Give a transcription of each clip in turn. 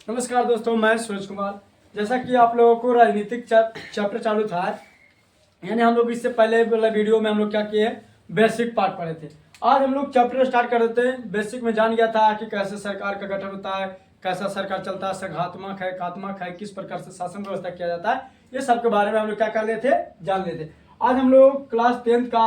नमस्कार दोस्तों, मैं सूरज कुमार। जैसा कि आप लोगों को राजनीतिक चैप्टर चालू था, यानी हम लोग इससे पहले वाला वीडियो में हम लोग क्या किए, बेसिक पार्ट पढ़े थे। आज हम लोग चैप्टर स्टार्ट कर देते हैं। बेसिक में जान गया था कि कैसे सरकार का गठन होता है, कैसा सरकार चलता है, संघात्मक है, एकात्मक है, किस प्रकार से शासन व्यवस्था किया जाता है, ये सब के बारे में हम लोग क्या कर लेते थे, जान लेते। आज हम लोग क्लास 10 का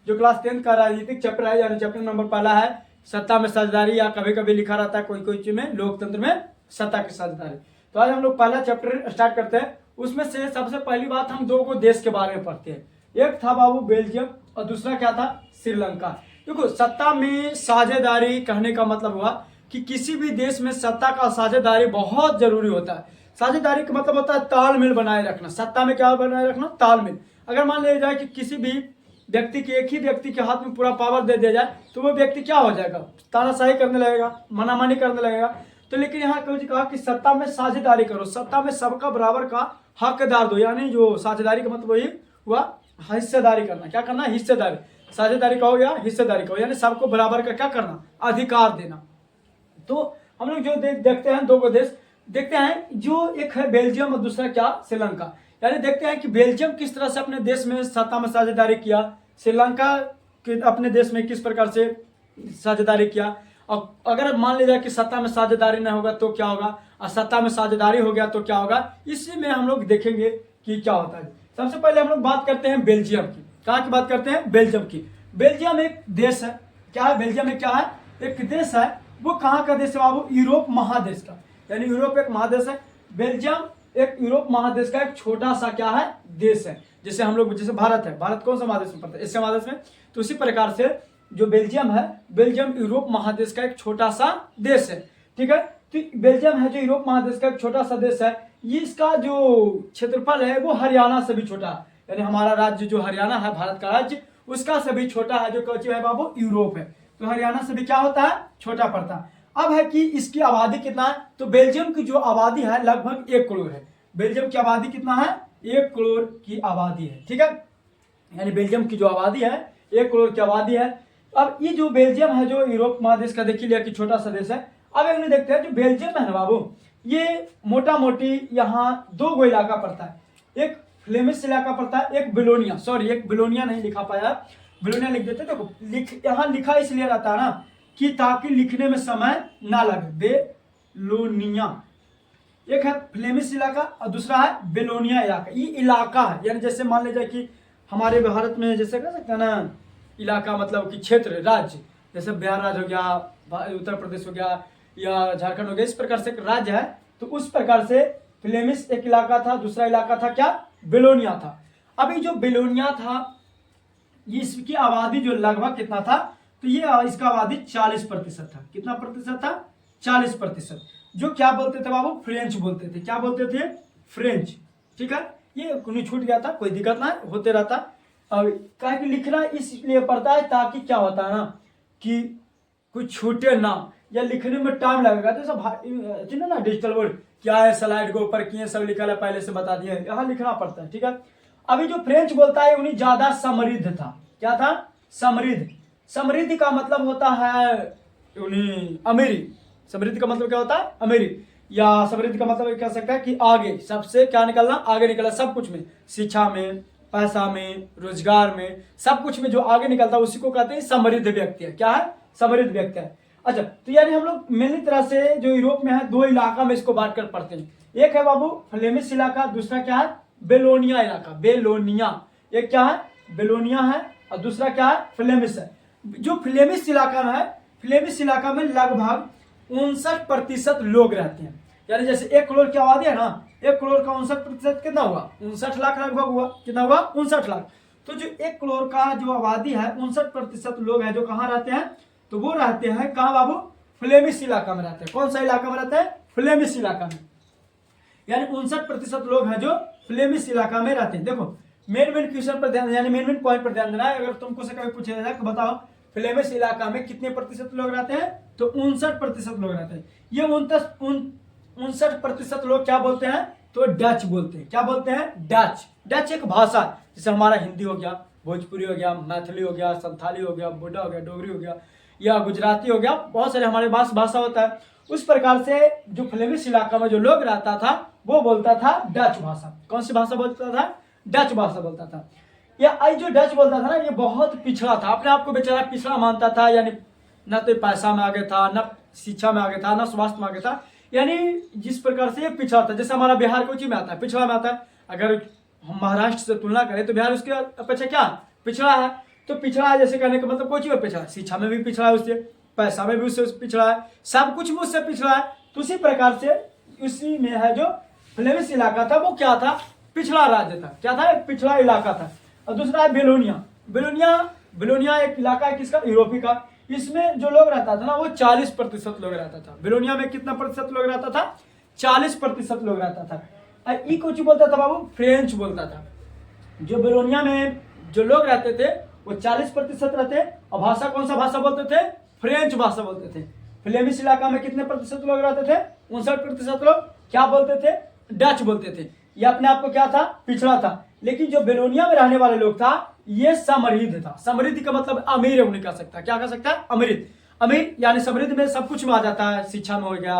जो क्लास 10 का राजनीतिक चैप्टर है, यानी चैप्टर नंबर पहला है सत्ता में साझेदारी, या कभी कभी लिखा रहता है कोई कोई चीज में लोकतंत्र में सत्ता की साझेदारी। तो आज हम लोग पहला चैप्टर स्टार्ट करते हैं। उसमें से सबसे पहली बात हम दो को देश के बारे में पढ़ते हैं। एक था बाबू बेल्जियम और दूसरा क्या था, श्रीलंका। देखो, सत्ता में साझेदारी कहने का मतलब हुआ कि किसी भी देश में सत्ता का साझेदारी बहुत जरूरी होता है। साझेदारी का मतलब होता है तालमेल बनाए रखना। सत्ता में क्या बनाए रखना, तालमेल। अगर मान लिया जाए कि किसी भी व्यक्ति के एक ही व्यक्ति के हाथ में पूरा पावर दे दिया जाए तो वो व्यक्ति क्या हो जाएगा, तानाशाही करने लगेगा, मनामानी करने लगेगा। तो लेकिन यहाँ कहा कि सत्ता में साझेदारी करो, सत्ता में सबका बराबर का हकदार दो, यानी जो साझेदारी का मतलब वही हुआ हिस्सेदारी करना। क्या करना, हिस्सेदारी। साझेदारी कहो या हिस्सेदारी कहो, यानी सबको बराबर का क्या करना, अधिकार देना। तो हम लोग जो देखते हैं दो को देश देखते हैं, जो एक है बेल्जियम और दूसरा क्या, श्रीलंका। यानी देखते हैं कि बेल्जियम किस तरह से अपने देश में सत्ता में साझेदारी किया, श्रीलंका के अपने देश में किस प्रकार से साझेदारी किया। और अगर मान लिया जाए कि सत्ता में साझेदारी नहीं होगा तो क्या होगा, और सत्ता में साझेदारी हो गया तो क्या होगा, इसी में हम लोग देखेंगे कि क्या होता है। सबसे पहले हम लोग बात करते हैं बेल्जियम की। कहाँ की बात करते हैं, बेल्जियम की। बेल्जियम एक देश है। क्या है, बेल्जियम एक क्या है, एक देश है। वो कहाँ का देश है बाबू, यूरोप महादेश का। यानी यूरोप एक महादेश है, बेल्जियम एक यूरोप महादेश का एक छोटा सा क्या है, देश है। जैसे हम लोग, जैसे भारत है, भारत कौन सा महादेश में पड़ता है, एशिया महादेश में। तो उसी प्रकार से जो बेल्जियम है, बेल्जियम यूरोप महादेश का एक छोटा सा देश है। ठीक है, तो बेल्जियम है जो यूरोप महादेश का एक छोटा सा देश है। ये इसका जो क्षेत्रफल है वो हरियाणा से भी छोटा है। यानी हमारा राज्य जो हरियाणा है, भारत का राज्य, उसका से भी छोटा है, जो कौन है बाबू, यूरोप है। तो हरियाणा से भी क्या होता है, छोटा पड़ता है। अब है कि इसकी आबादी कितना है, तो बेल्जियम की जो आबादी है लगभग 1 करोड़ है। बेल्जियम की आबादी कितना है, 1 करोड़ की आबादी है। ठीक है, यानी बेल्जियम की जो आबादी है 1 करोड़ की आबादी है। अब ये जो बेल्जियम है जो यूरोप महादेश का देख लिया कि छोटा सा देश है। अब एक देखते हैं जो बेल्जियम है ना बाबू, ये मोटा मोटी यहाँ दो गो इलाका पड़ता है। एक फ्लेमिश इलाका पड़ता है, एक बिलोनिया, सॉरी एक बिलोनिया नहीं लिखा पाया, बिलोनिया लिख देते। देखो यहाँ लिखा इसलिए रहता है ना कि ताकि लिखने में समय ना लगे। बेलोनिया एक है फ्लेमिश इलाका और दूसरा है बेलोनिया इलाका। ये इलाका है, यानी जैसे मान लीजिए कि हमारे भारत में जैसे कह सकते हैं ना, इलाका मतलब कि क्षेत्र, राज्य। जैसे बिहार राज्य हो गया, उत्तर प्रदेश हो गया, या झारखंड हो गया, इस प्रकार से एक राज्य है। तो उस प्रकार से फ्लेमिश एक इलाका था, दूसरा इलाका था क्या, बेलोनिया था। अभी जो बेलोनिया था, ये इसकी आबादी जो लगभग कितना था, तो ये इसका आबादी 40% था। कितना प्रतिशत था, 40%। जो क्या बोलते थे बाबू, फ्रेंच बोलते थे। क्या बोलते थे, फ्रेंच। ठीक है, ये नहीं छूट गया था, कोई दिक्कत ना होते रहता। अब क्या कि लिखना इसलिए पड़ता है ताकि क्या होता है ना कि कुछ छूटे ना, या लिखने में टाइम लगेगा। तो सब ना डिजिटल बोर्ड क्या है, स्लाइड के ऊपर किए सब लिखा है, पहले से बता दिया है, यहाँ लिखना पड़ता है। ठीक है, अभी जो फ्रेंच बोलता है उन्हें ज्यादा समृद्ध था। क्या था, समृद्ध। समृद्धि का मतलब होता है उन्हें अमीरी। समृद्धि का मतलब क्या होता है, अमीरी। या समृद्धि का मतलब कह सकता है कि आगे, सबसे क्या निकलना, आगे निकलना सब कुछ में, शिक्षा में, पैसा में, रोजगार में, सब कुछ में जो आगे निकलता है उसी को कहते हैं समृद्ध व्यक्ति है। क्या है, समृद्ध व्यक्ति है। अच्छा, तो यानी हम लोग मेनली तरह से जो यूरोप में है दो इलाका में इसको बांट कर पढ़ते हैं। एक है बाबू फ्लेमिश इलाका, दूसरा क्या है, बेलोनिया इलाका। बेलोनिया एक क्या है, बेलोनिया है, और दूसरा क्या है, फ्लेमिश है। जो फ्लेमिश इलाका में है, फ्लेमिश इलाका में लगभग 59% लोग रहते हैं। यानी जैसे 1 करोड़ की आबादी है ना, 1 करोड़ का 59% कितना हुआ, 59 लाख लगभग हुआ। कितना हुआ, 59 लाख। तो जो 1 करोड़ का जो आबादी है, 59% लोग हैं जो कहाँ रहते हैं, तो वो रहते हैं कहाँ बाबू, फ्लेमिश इलाका में रहते हैं। कौन सा इलाका में रहते हैं, फ्लेमिश इलाका में। यानी 59% लोग हैं जो फ्लेमिश इलाका में रहते हैं। देखो मेन क्वेश्चन पर ध्यान, यानी मेन पॉइंट पर ध्यान देना है। अगर तुमको से कभी पूछा जाए कि बताओ फ्लेमिश इलाका में कितने प्रतिशत लोग रहते हैं, तो 59% लोग रहते हैं। ये 59% लोग क्या बोलते हैं, तो डच बोलते हैं। क्या बोलते हैं, डच। डच एक भाषा, जैसे हमारा हिंदी हो गया, भोजपुरी हो गया, मैथिली हो गया, संथाली हो गया, बुड्ढा हो गया, डोगरी हो गया, या गुजराती हो गया, बहुत सारे हमारे पास भाषा होता है। उस प्रकार से जो फ्लेमिश इलाका में जो लोग रहता था वो बोलता था डच भाषा। कौन सी भाषा बोलता था? डच भाषा बोलता था। या जो डच बोलता था ना, ये बहुत पिछड़ा था, अपने आप को बेचारा पिछड़ा मानता था, यानी न तो पैसा में आगे था, न शिक्षा में आगे था, न स्वास्थ्य में आगे था, यानी जिस प्रकार से ये पिछड़ा था। जैसे हमारा बिहार कोची में आता है, पिछड़ा में आता है। अगर हम महाराष्ट्र से तुलना करें तो बिहार उसके अपेक्षा क्या पिछड़ा है। तो पिछड़ा है जैसे कहने का मतलब कोची में पिछड़ा, शिक्षा में भी पिछड़ा है, उससे पैसा में भी उससे पिछड़ा है, सब कुछ में उससे पिछड़ा है। तो उसी प्रकार से उसी में है जो फ्लेमिश इलाका था वो क्या था? पिछड़ा राज्य था। क्या था? एक पिछड़ा इलाका था। और दूसरा है बेलोनिया। बेलोनिया बेलोनिया एक इलाका है किसका? यूरोपी का। इसमें जो लोग रहता था ना वो 40% लोग रहता था। बेलोनिया में कितना प्रतिशत लोग रहता था? 40% लोग रहता था। ई कुछ बोलता था बाबू? फ्रेंच बोलता था। जो बेलोनिया में जो लोग रहते थे वो 40% रहते, और भाषा कौन सा भाषा बोलते थे? फ्रेंच भाषा बोलते थे। फ्लेमिश इलाका में कितने प्रतिशत लोग रहते थे? 59% लोग क्या बोलते थे? डच बोलते थे। ये अपने आप को क्या था? पिछड़ा था। लेकिन जो बेलोनिया में रहने वाले लोग था ये समृद्ध था। समृद्ध का मतलब अमीर नहीं कह सकता। क्या कह सकता है? अमीर। अमीर यानी समृद्ध में सब कुछ में आ जाता है, शिक्षा में हो गया,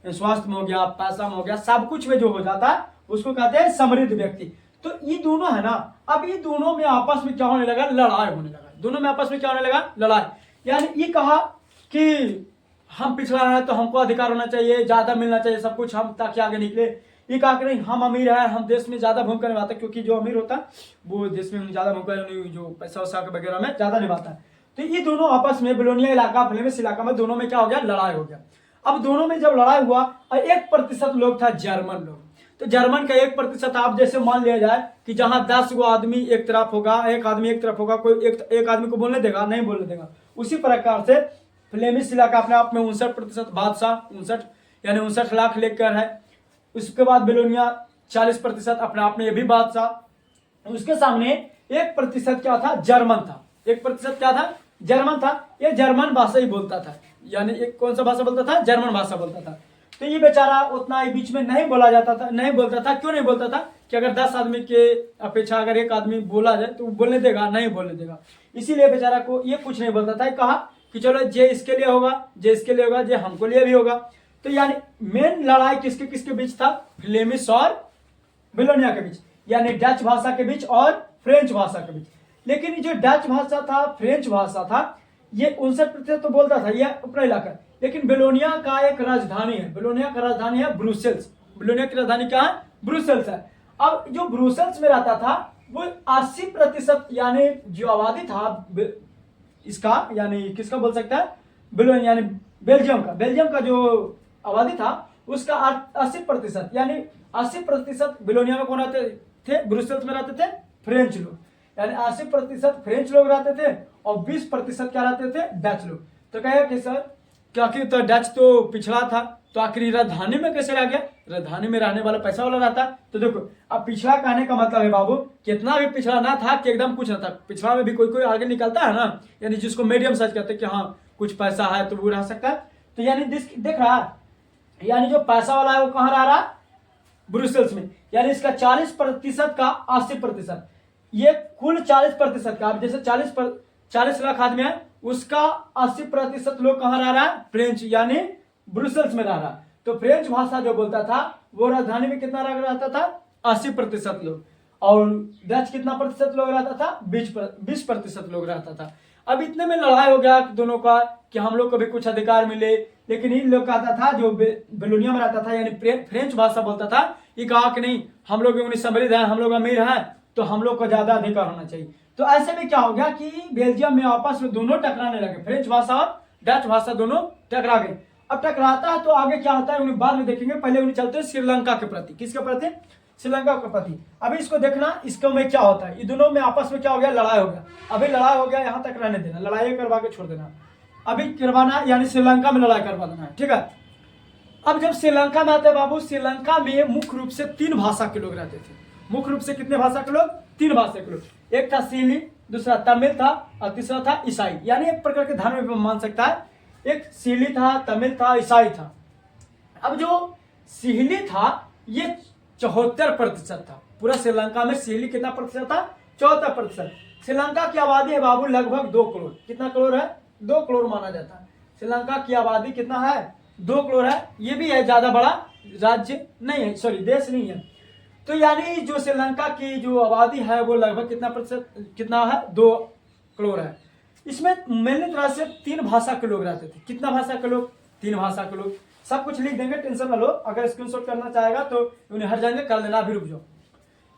स्वास्थ्य में हो गया, पैसा में हो गया, सब कुछ में जो हो जाता है उसको कहते हैं समृद्ध व्यक्ति। तो ये दोनों है ना, अब ये दोनों में आपस में क्या होने लगा? लड़ाई होने लगा। दोनों में आपस में क्या होने लगा? लड़ाई। यानी ये कहा कि हम पिछड़ा है तो हमको अधिकार होना चाहिए, ज्यादा मिलना चाहिए सब कुछ, हम ताकि आगे निकले। ये कहा कि नहीं, हम अमीर है, हम देश में ज्यादा भूमिका निभाते, क्योंकि जो अमीर होता है वो देश में ज्यादा भूमिका जो पैसा वैसा वगैरह में ज्यादा निभाता है। तो ये दोनों आपस में बेलोनिया इलाका फ्लेमिश इलाका में दोनों में क्या हो गया? लड़ाई हो गया। अब दोनों में जब लड़ाई हुआ और 1% लोग था जर्मन लोग, तो जर्मन का 1% आप जैसे मान लिया जाए कि जहां 10 गो आदमी एक तरफ होगा, एक आदमी एक तरफ होगा, कोई एक आदमी को बोलने देगा? नहीं बोलने देगा। उसी प्रकार से फ्लेमिश इलाका अपने आप में 59% बादशाह, 59 यानी 59 लाख लेकर है। उसके बाद बेलोनिया 40% अपने आप में ये भी बादशाह। उसके सामने 1% क्या था? जर्मन था। 1% क्या था? जर्मन था। ये जर्मन भाषा ही बोलता था, यानी एक कौन सा भाषा बोलता था? जर्मन भाषा बोलता था। तो ये बेचारा उतना बीच में नहीं बोला जाता था, नहीं बोलता था। क्यों नहीं बोलता था? कि अगर 10 आदमी के अपेक्षा अगर एक आदमी बोला जाए तो बोलने देगा? नहीं बोलने देगा। इसीलिए बेचारा को ये कुछ नहीं बोलता था। कहा कि चलो जे इसके लिए होगा, जे इसके लिए होगा, जे हमको लिए भी होगा। तो यानी मेन लड़ाई किसके किसके बीच था? फ्लेमिश और बेलोनिया के बीच, यानी डच भाषा के बीच और फ्रेंच भाषा के बीच। लेकिन जो डच भाषा था, फ्रेंच भाषा था, ये 59% तो बोलता था, ये अपना इलाका। लेकिन बेलोनिया का एक राजधानी है, बेलोनिया का राजधानी है ब्रुसेल्स। बेलोनिया की राजधानी क्या है? ब्रुसेल्स है। अब जो ब्रुसेल्स में रहता था वो 80% यानी जो आबादी था इसका, यानी किसका बोल सकता है? बेलोनिया यानी बेल्जियम का जो आबादी था उसका 80% यानी 80% बेलोनिया में कौन रहते थे? ब्रुसेल्स में रहते थे फ्रेंच लोग। यानी 80% फ्रेंच लोग रहते थे और 20% क्या रहते थे? डच लोग। तो कहे कि सर क्योंकि तो डच तो पिछड़ा था, तो आखिर राजधानी में कैसे रह गया? राजधानी में रहने वाला पैसा वाला रहता। तो देखो, अब पिछड़ा कहने का मतलब है बाबू, कितना भी पिछड़ा ना था कि एकदम कुछ ना था। पिछड़ा में भी कोई कोई आगे निकलता है ना, यानी जिसको मीडियम साइज कहते हैं कि हाँ कुछ पैसा है तो वो रह सकता है। तो यानी देख रहा है, यानी जो पैसा वाला है वो कहाँ रह रहा? ब्रुसेल्स में। यानी इसका 40% का 80%, ये कुल 40% का, अब जैसे 40 लाख आदमी है उसका 80% लोग कहाँ रह रहा है? फ्रेंच यानी ब्रुसेल्स में रह रहा। तो फ्रेंच भाषा जो बोलता था वो राजधानी में कितना रहता था? 80% लोग। और डच कितना प्रतिशत लोग रहता था? 20% लोग रहता था। अब इतने में लड़ाई हो गया दोनों का कि हम लोग को भी कुछ अधिकार मिले। लेकिन इन लोग कहता था जो बेलोनिया में रहता था यानी फ्रेंच भाषा बोलता था, ये कहा कि नहीं, हम लोग समृद्ध हैं, हम लोग अमीर हैं, तो हम लोग को ज्यादा अधिकार होना चाहिए। तो ऐसे में क्या हो गया कि बेल्जियम में आपस में दोनों टकराने लगे, फ्रेंच भाषा और डच भाषा दोनों टकरा गए। अब टकराता है तो आगे क्या होता है उन्हें बाद में देखेंगे। पहले उन्हें चलते हैं श्रीलंका के प्रति। किसके प्रति? श्रीलंका के प्रति। अभी इसको देखना, इसको में क्या होता है, ये दोनों में आपस में क्या हो गया? लड़ाई हो गया। अभी लड़ाई हो गया, यहाँ तक रहने देना, लड़ाई करवा के छोड़ देना। अभी करवाना यानी श्रीलंका में लड़ाई करवा देना है, ठीक है। अब जब श्रीलंका में आते हैं बाबू, श्रीलंका में मुख्य रूप से 3 भाषा के लोग रहते थे। मुख्य रूप से कितने भाषा के लोग? 3 भाषा के लोग। एक था सिली, दूसरा तमिल था और तीसरा था ईसाई। यानी एक प्रकार के धर्म में मान सकता है, एक सिली था, तमिल था, ईसाई था। अब जो सिहली था ये 74% था। पूरा श्रीलंका में सिहली कितना प्रतिशत था? 74%। श्रीलंका की आबादी है बाबू लगभग 2 करोड़। कितना करोड़ है? 2 करोड़ माना जाता है। श्रीलंका की आबादी कितना है? 2 करोड़ है। ये भी है, ज्यादा बड़ा राज्य नहीं है, सॉरी देश नहीं है। तो यानी जो श्रीलंका की जो आबादी है वो लगभग कितना प्रतिशत, कितना है? 2 करोड़ है। इसमें मेनली तरह से 3 भाषा के लोग रहते थे। कितना भाषा के लोग? 3 भाषा के लोग। सब कुछ लिख देंगे, टेंशन ना लो। अगर स्क्रीनशॉट करना चाहेगा तो उन्हें हर जाएंगे, कर लेना, अभी रुक जाओ।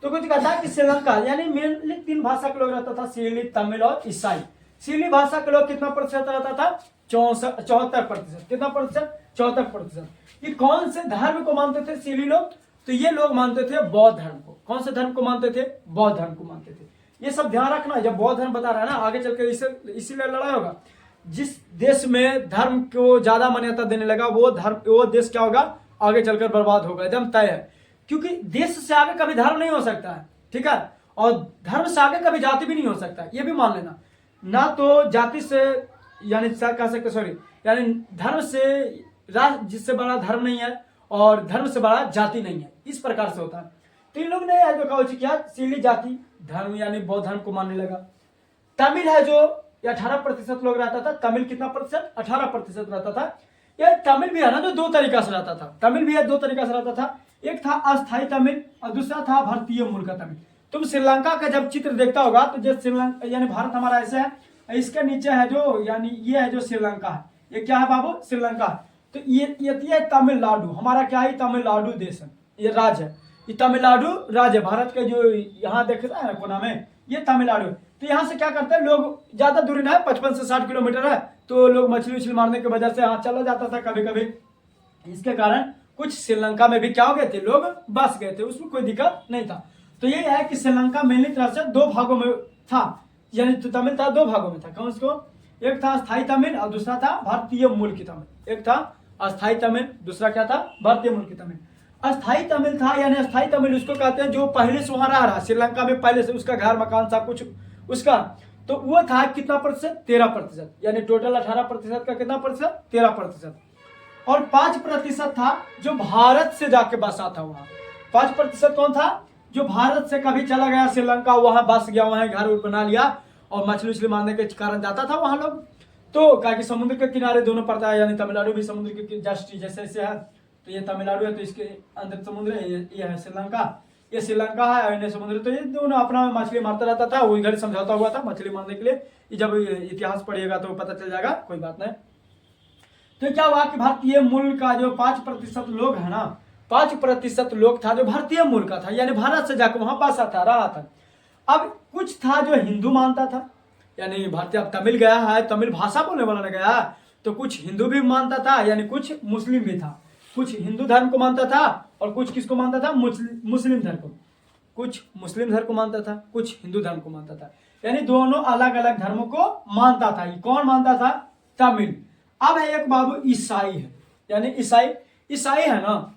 तो कुछ कहता है कि श्रीलंका यानी मेनली 3 भाषा के लोग रहता था, सीली, तमिल और ईसाई। सीली भाषा के लोग कितना प्रतिशत रहता था? 74%। कितना प्रतिशत? 74%। ये कौन से धर्म को मानते थे सीली लोग? तो ये लोग मानते थे बौद्ध धर्म को। कौन से धर्म को मानते थे? बौद्ध धर्म को मानते थे। ये सब ध्यान रखना, जब बौद्ध धर्म बता रहा है ना, आगे चलकर इसीलिए लड़ाई होगा। जिस देश में धर्म को ज्यादा मान्यता देने लगा वो देश क्या होगा? आगे चलकर बर्बाद होगा, एकदम तय है। क्योंकि देश से आगे कभी धर्म नहीं हो सकता है, ठीक है। और धर्म से आगे कभी जाति भी नहीं हो सकता है, ये भी मान लेना। ना तो जाति से यानी कह सकते, सॉरी, यानी धर्म से राष्ट्र जिससे बड़ा धर्म नहीं है और धर्म से बड़ा जाति नहीं है, इस प्रकार से होता है। तो इन लोग ने क्या सीली जाति धर्म यानी बौद्ध धर्म को मानने लगा। तमिल है जो 18% लोग रहता था। तमिल कितना प्रतिशत? 18% रहता था। यह तमिल भी है ना जो 2 तरीका से रहता था। तमिल भी है 2 तरीका से रहता था। एक था अस्थायी तमिल और दूसरा था भारतीय मूल का तमिल। तुम श्रीलंका का जब चित्र देखता होगा तो जब श्रीलंका यानी भारत हमारा ऐसे है, इसके नीचे है जो यानी ये है जो श्रीलंका है। ये क्या है बाबू? श्रीलंका। तो ये तमिलनाडु हमारा क्या है? तमिलनाडु देश है, ये राज्य है। ये तमिलनाडु राज्य भारत का जो यहाँ देख रहा है ना कोना में, ये तमिलनाडु। तो यहाँ से क्या करते हैं लोग, ज्यादा दूरी ना है, 55 से 60 किलोमीटर है। तो लोग मछली मारने की वजह से यहाँ चला जाता था कभी कभी। इसके कारण कुछ श्रीलंका में भी क्या हो गए थे, लोग बस गए थे, उसमें कोई दिक्कत नहीं था। तो ये है कि श्रीलंका मेनली तरह से 2 भागों में था, यानी तो तमिल था 2 भागों में था। कौन उसको? एक था अस्थायी तमिल और दूसरा था भारतीय मूल की तमिल। एक था अस्थायी तमिल, दूसरा क्या था? भारतीय मूल की तमिल। अस्थायी तमिल था यानी अस्थायी तमिल उसको कहते हैं जो पहले से वहां रहा श्रीलंका में, पहले से उसका घर मकान सब कुछ उसका। तो वो था कितना प्रतिशत? 13%। यानी टोटल 18% का कितना प्रतिशत? 13%। और 5% था जो भारत से जाके बसा था वहां। 5% कौन था? जो भारत से कभी चला गया श्रीलंका, वहां बस गया, वहां घर बना लिया और मछली मारने के कारण जाता था वहां लोग। तो क्या कि समुद्र के किनारे दोनों पड़ता है, यानी तमिलनाडु भी समुद्र के जस्ट जैसे ऐसे है। तो ये तमिलनाडु है तो इसके अंदर समुद्र है, ये है श्रीलंका। ये श्रीलंका है और समुद्र। तो ये दोनों अपना मछली मारता रहता था। वो इधर समझौता हुआ था मछली मारने के लिए। जब इतिहास पढ़िएगा तो पता चल जाएगा, कोई बात नहीं। तो क्या हुआ कि भारतीय मूल का जो 5% लोग है ना, 5% लोग था जो भारतीय मूल का था, यानी भारत से जाकर वहां बसा था, रहा था। अब कुछ था जो हिंदू मानता था, यानी भारतीय, अब तमिल गया है, तमिल भाषा बोलने वाला ने गया, तो कुछ हिंदू भी मानता था, यानी कुछ मुस्लिम भी था। कुछ हिंदू धर्म को मानता था और कुछ किसको मानता था? मुस्लिम धर्म को। कुछ मुस्लिम धर्म को मानता था, कुछ हिंदू धर्म को मानता था, यानी दोनों अलग अलग धर्मों को मानता था। ये कौन मानता था? तमिल। अब है एक बाबू ईसाई है, यानी ईसाई है ना,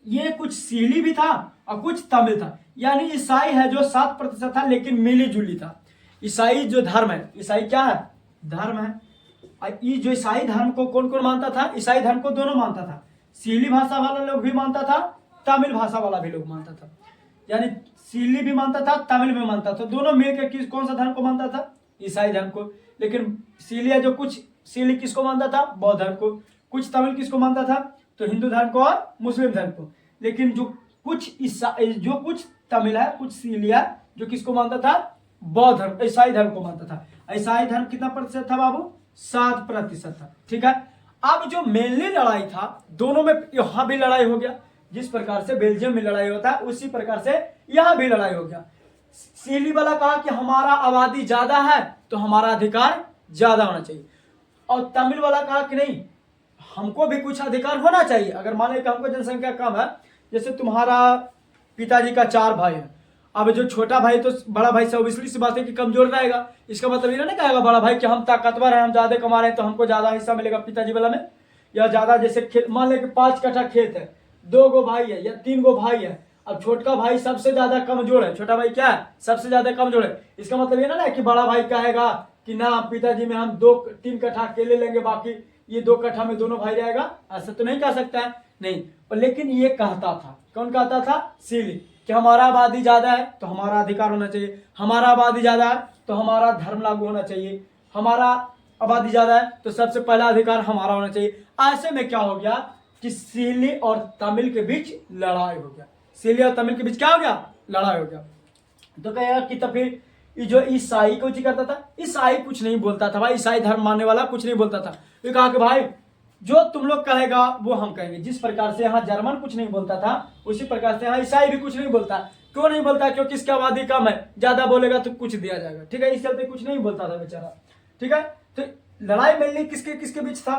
ये कुछ सीली भी था और कुछ तमिल था। यानी ईसाई है जो 7% था, लेकिन मिली जुली था। ईसाई जो धर्म है, ईसाई क्या है? धर्म है। ये जो ईसाई धर्म को कौन कौन मानता था? ईसाई धर्म को दोनों मानता था। सीली भाषा वाला लोग भी मानता था, तमिल भाषा वाला भी लोग मानता था। यानी सीली भी मानता था, तमिल भी मानता था, दोनों मिलकर कौन सा धर्म को मानता था? ईसाई धर्म को। लेकिन सीली है जो कुछ सीली किसको मानता था? बौद्ध धर्म को। कुछ तमिल किसको मानता था? तो हिंदू धर्म को और मुस्लिम धर्म को। लेकिन जो कुछ तमिल है, कुछ सीली है जो किसको मानता था? बौद्ध धर्म, ईसाई धर्म को मानता था। ईसाई धर्म कितना प्रतिशत था बाबू? 7% था, ठीक है। अब जो मेनली लड़ाई था दोनों में, यहां भी लड़ाई हो गया, जिस प्रकार से बेल्जियम में लड़ाई होता है उसी प्रकार से यहां भी लड़ाई हो गया। सीली वाला कहा कि हमारा आबादी ज्यादा है तो हमारा अधिकार ज्यादा होना चाहिए, और तमिल वाला कहा कि नहीं, हमको भी कुछ अधिकार होना चाहिए। अगर मान लें कि हमको जनसंख्या कम है, जैसे तुम्हारा पिताजी का 4 भाई है, अब जो छोटा भाई तो बड़ा भाई से ऑब्वियसली सी बात है कि कमजोर रहेगा। इसका मतलब ये नहीं कहेगा बड़ा भाई कि हम ताकतवर हैं, हम ज्यादा कमा रहे हैं तो हमको ज्यादा हिस्सा मिलेगा पिताजी वाला में, या ज्यादा। जैसे खेत, मान लें कि 5 कट्ठा खेत है, 2 गो भाई है या 3 गो भाई है, अब छोटका भाई सबसे ज्यादा कमजोर है, छोटा भाई क्या है? सबसे ज्यादा कमजोर है। इसका मतलब ये ना कि बड़ा भाई कहेगा कि ना पिताजी में हम 2-3 कट्ठा अकेले लेंगे, बाकी ये 2 कट्ठा में दोनों भाई रहेगा, ऐसा तो नहीं कह सकता है, नहीं। और लेकिन ये कहता था, कौन कहता था? सीली, कि हमारा आबादी ज्यादा है तो हमारा अधिकार होना चाहिए, हमारा आबादी ज्यादा है तो हमारा धर्म लागू होना चाहिए, हमारा आबादी ज़्यादा है तो सबसे पहला अधिकार हमारा होना चाहिए। ऐसे में क्या हो गया कि सिली और तमिल के बीच लड़ाई हो गया। सिली और तमिल के बीच क्या हो गया? लड़ाई हो गया। तो कहेगा कि तो फिर ये जो ईसाई कुछ करता था, ईसाई कुछ नहीं बोलता था भाई, ईसाई धर्म मानने वाला कुछ नहीं बोलता था। ये कहा कि भाई जो तुम लोग कहेगा वो हम कहेंगे। जिस प्रकार से यहाँ जर्मन कुछ नहीं बोलता था उसी प्रकार से यहाँ ईसाई भी कुछ नहीं बोलता। क्यों नहीं बोलता? क्योंकि इसकी आबादी कम है, ज्यादा बोलेगा तो कुछ दिया जाएगा, ठीक है, इस चलते कुछ नहीं बोलता था बेचारा, ठीक है। तो लड़ाई मेनली किसके किसके बीच था?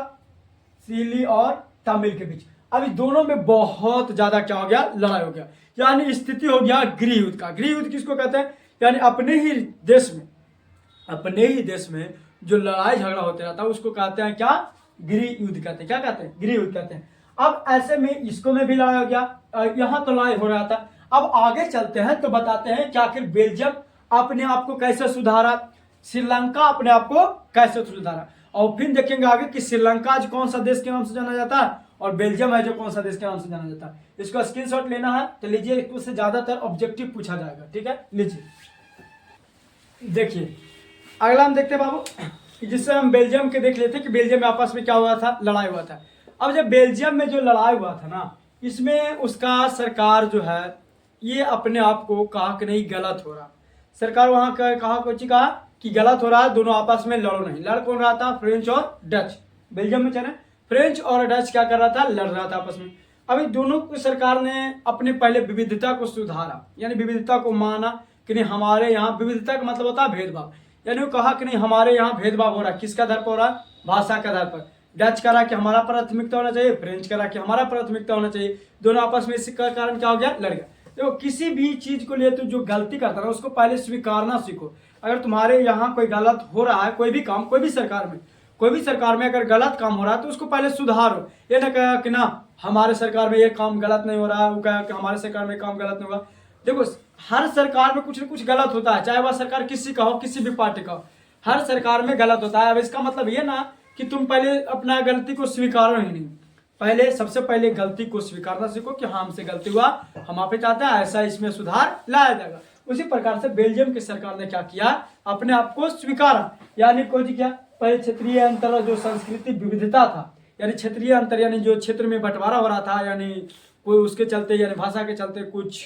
सिली और तमिल के बीच। अभी दोनों में बहुत ज्यादा क्या हो गया? लड़ाई हो गया, यानी स्थिति हो गया गृह युद्ध का। गृह युद्ध किसको कहते हैं? यानी अपने ही देश में जो लड़ाई झगड़ा होते रहता है उसको कहते हैं क्या? गृह युद्ध कहते हैं। क्या कहते हैं? गृह युद्ध कहते हैं। अब ऐसे में इसको में भी लड़ाई हो गया, यहाँ तो लड़ाई हो रहा था। अब आगे चलते हैं तो बताते हैं कि आखिर बेल्जियम अपने आप को कैसे सुधारा, श्रीलंका अपने आप को कैसे सुधारा, और फिर देखेंगे आगे कि श्रीलंका आज कौन सा देश के नाम से जाना जाता है और बेल्जियम है जो कौन सा देश के नाम से जाना जाता है। इसको स्क्रीनशॉट लेना है तो लीजिए, उससे ज्यादातर ऑब्जेक्टिव पूछा जाएगा, ठीक है। लीजिए देखिए, अगला हम देखते हैं बाबू, जिससे हम बेल्जियम के देख लेते हैं कि बेल्जियम में आपस में क्या हुआ था? लड़ाई हुआ था। अब जब बेल्जियम में जो लड़ाई हुआ था ना, इसमें उसका सरकार जो है ये अपने आप को कहा कि नहीं गलत हो रहा। सरकार वहां कहा कि गलत हो रहा है, दोनों आपस में लड़ो नहीं। लड़ कौन रहा था? फ्रेंच और डच। बेल्जियम में चले फ्रेंच और डच क्या कर रहा था? लड़ रहा था आपस में। अभी दोनों की सरकार ने अपने पहले विविधता को सुधारा, यानी विविधता को माना कि नहीं हमारे यहाँ विविधता का मतलब होता है भेदभाव, यानी वो कहा कि नहीं हमारे यहाँ भेदभाव हो रहा है। किसका आधार पर हो रहा है? भाषा के आधार पर। डच कह रहा कि हमारा प्राथमिकता होना चाहिए, फ्रेंच कह रहा कि हमारा प्राथमिकता होना चाहिए। दोनों आपस में इसका कारण क्या हो गया? लड़ गया। देखो किसी भी चीज को लिए तो जो गलती करता है उसको पहले स्वीकारना सीखो। अगर तुम्हारे यहाँ कोई गलत हो रहा है, कोई भी काम, कोई भी सरकार में अगर गलत काम हो रहा है तो उसको पहले सुधारो। ये ना कहा कि ना हमारे सरकार में ये काम गलत नहीं हो रहा है, वो कहा कि हमारे सरकार में काम गलत नहीं होगा। देखो हर सरकार में कुछ न कुछ गलत होता है, चाहे वह सरकार किसी का हो, किसी भी पार्टी का हो, हर सरकार में गलत होता है। अब इसका मतलब ये ना कि तुम पहले अपना गलती को स्वीकारो ही नहीं, पहले सबसे पहले गलती को स्वीकारना सीखो कि हाँ हमसे गलती हुआ, हम आप चाहते हैं ऐसा इसमें सुधार लाया जाएगा। उसी प्रकार से बेल्जियम की सरकार ने क्या किया? अपने आप को स्वीकारा, यानी कोई क्या? पहले क्षेत्रीय अंतर जो संस्कृति विविधता था, यानी क्षेत्रीय अंतर, यानी जो क्षेत्र में बंटवारा हो रहा था, यानी कोई उसके चलते, यानी भाषा के चलते, कुछ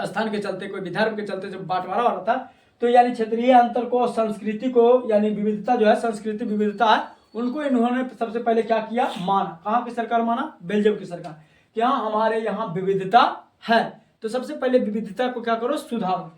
स्थान के चलते, कोई विधर्म के चलते जब बंटवारा हो रहा था, तो यानी क्षेत्रीय अंतर को, संस्कृति को, यानी विविधता जो है, संस्कृति विविधता है, उनको इन्होंने सबसे पहले क्या किया? माना। कहाँ की सरकार माना? बेल्जियम की सरकार। क्या हमारे यहाँ विविधता है तो सबसे पहले विविधता को क्या करो? सुधारो।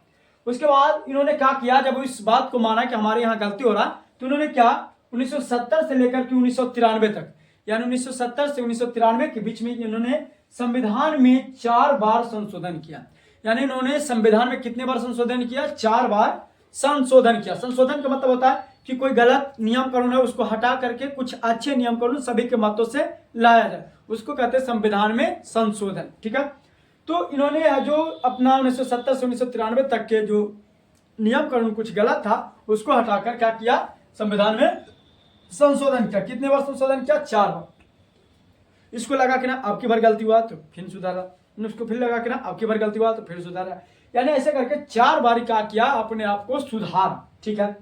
उसके बाद इन्होंने क्या किया? जब इस बात को माना कि हमारे यहाँ गलती हो रहा तो उन्होंने क्या 1970 से लेकर के 1993 तक, यानी 1970 से 1993 के बीच में इन्होंने संविधान में 4 बार संशोधन किया। यानी इन्होंने संविधान में कितने बार संशोधन किया? 4 बार संशोधन किया। संशोधन का मतलब होता है कि कोई गलत नियम कानून है उसको हटा करके कुछ अच्छे नियम कानून सभी के मतों से लाया जाए, उसको कहते हैं संविधान में संशोधन, ठीक है। तो इन्होंने जो अपना 1970 से 1993 तक के जो नियम कानून कुछ गलत था उसको हटाकर क्या किया? संविधान में संशोधन किया। कितने बार संशोधन किया? 4 बार। इसको लगा कि ना आपकी बार गलती हुआ तो फिर सुधारा, उसको फिर लगा कि ना आपकी बार गलती हुआ तो फिर सुधारा, यानी ऐसे करके 4 बार क्या किया? अपने आप को सुधारा, ठीक है।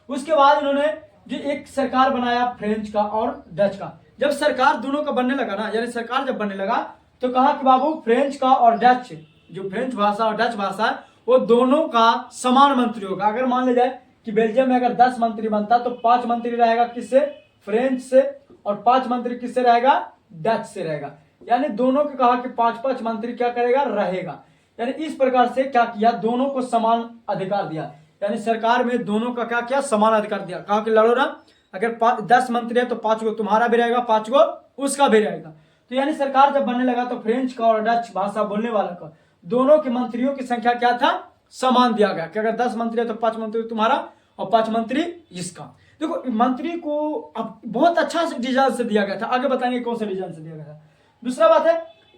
उसके बाद इन्होंने जो एक सरकार बनाया फ्रेंच का और डच का। जब सरकार दोनों का बनने लगा ना, यानी सरकार जब बनने लगा तो कहा कि बाबू फ्रेंच का और डच, जो फ्रेंच भाषा और डच भाषा है वो दोनों का समान मंत्री होगा। अगर मान लिया जाए कि बेल्जियम में अगर 10 मंत्री बनता तो 5 मंत्री रहेगा किससे? फ्रेंच से, और 5 मंत्री किससे रहेगा? डच से रहेगा। यानी दोनों को कहा कि 5-5 मंत्री क्या करेगा? रहेगा। यानी इस प्रकार से क्या किया? दोनों को समान अधिकार दिया, यानी सरकार में दोनों का क्या किया? समान अधिकार दिया। कहा कि लड़ो ना, अगर 10 मंत्री है तो 5 को तुम्हारा भी रहेगा, 5 को उसका भी रहेगा। तो यानी सरकार जब बनने लगा तो फ्रेंच का और डच भाषा बोलने वाला का दोनों के मंत्रियों की संख्या क्या था? समान दिया गया कि अगर 10 मंत्री है तो 5 मंत्री तुम्हारा और 5 मंत्री इसका। देखो मंत्री को अब बहुत अच्छा से डिजाइन से दिया गया था, आगे बताएंगे कौन सा डिजाइन से दिया गया था। दूसरा बात है